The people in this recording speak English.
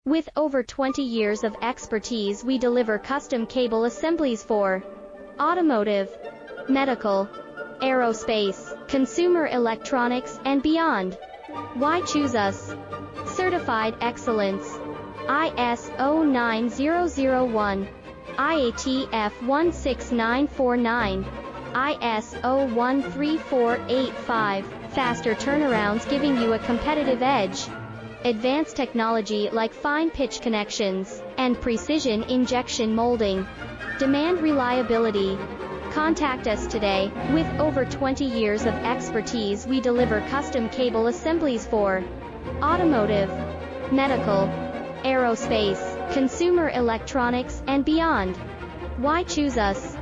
With over 20 years of expertise, we deliver custom cable assemblies for automotive, medical, aerospace, consumer electronics, and beyond. Why choose us? Certified excellence. ISO 9001, IATF 16949, ISO 13485. Faster turnarounds giving you a competitive edge. Advanced technology like fine pitch connections and precision injection molding. Demand reliability. Contact us today. With over 20 years of expertise, we deliver custom cable assemblies for automotive, medical, aerospace, consumer electronics, and beyond. Why choose us?